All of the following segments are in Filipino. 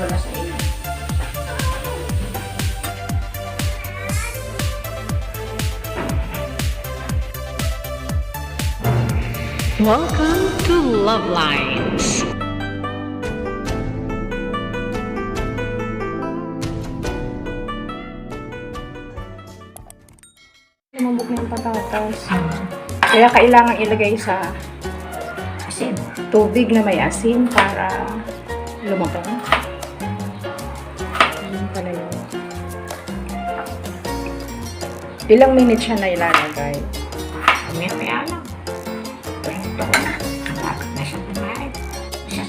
wala sa inyo. Welcome to LuvLiNes. Lumambok na yung patatas. Kaya kailangan ilagay sa Asin. tubig na may asin para lumabang. Ayun pala yun. Ilang minutes siya na ilalagay? May alam. Ito ko na. Malapit na siya kumain. Siya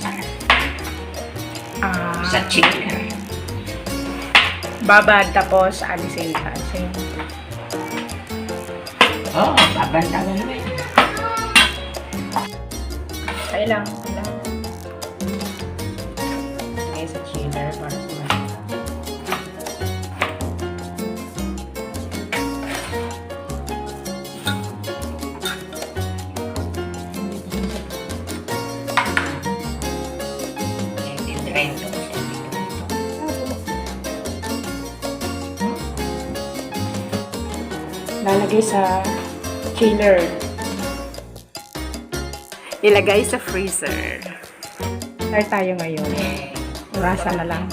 sa chiller. Babad tapos alisin sa asin. Oo, babandagan na yun. Kailangan lagay sa chiller para sumasin. Drain to. Lalagay sa chiller. Ilagay sa freezer. Start tayo ngayon. Murasa na lang.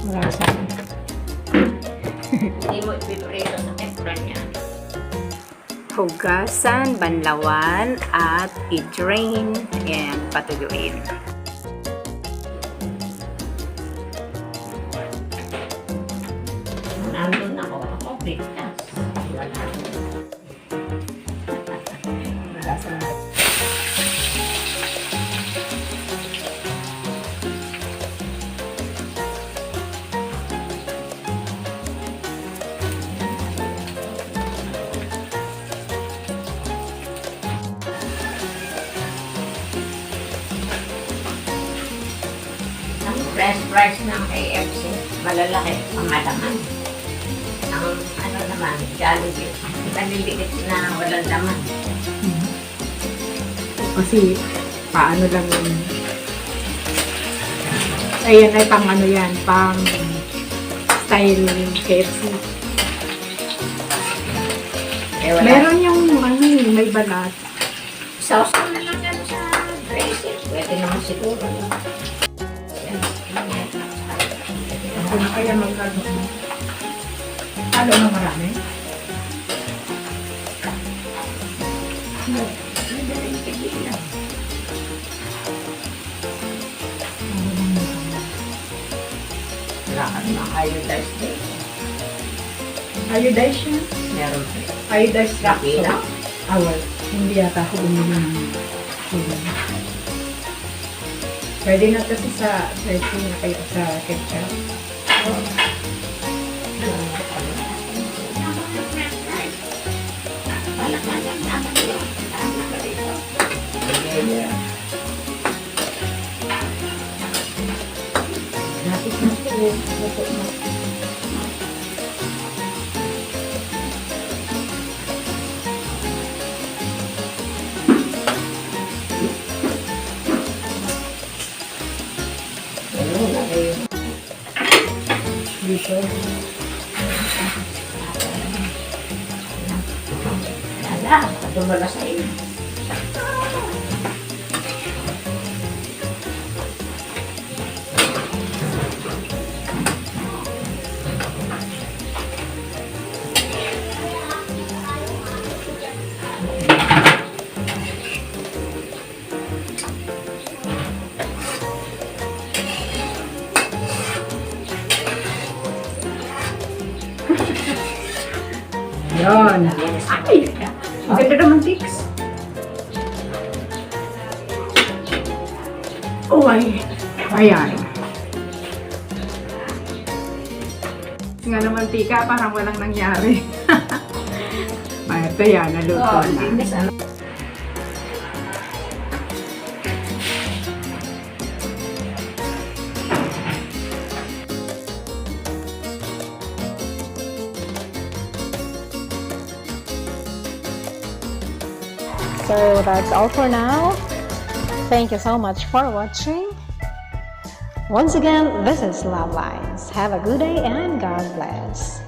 Murasa. Hindi mo ipiprito sa tempura niya. Hugasan, banlawan, at i-drain and patuyuin. Nandun ako. Ako, bigtas. Wala. Murasa na. Ang fresh fries ng KFC, malalaki, pangalaman. Ang ano naman, Jollibee, maliliit na walang laman. Kasi, paano lang yun. Ayan ay pang ano yan, pang style KFC. Eh, wala. Meron yung ano, may balat. Sauce ko na lang yan sa dressing. Pwede naman siguro. Yan. Ako na kaya magkano. Halo na marami. Wala ka naman iodized din. Iodized siya. Meron. Iodized Kaki rock lang. salt. Awal. Hindi yata ako bumili ng sugar. Pwede na kasi sa dressing na kayo sa ketchup. Dito. Wala, dumala sa iyo. Yan. Ay! Ang ganda naman, Tix. Oh, ay. Ayan. Nga naman, tika, parang walang nangyari. Ay, ito yan, naluto na. Linis, ano? So that's all for now. Thank you so much for watching. Once again, this is Love Lines. Have a good day and God bless.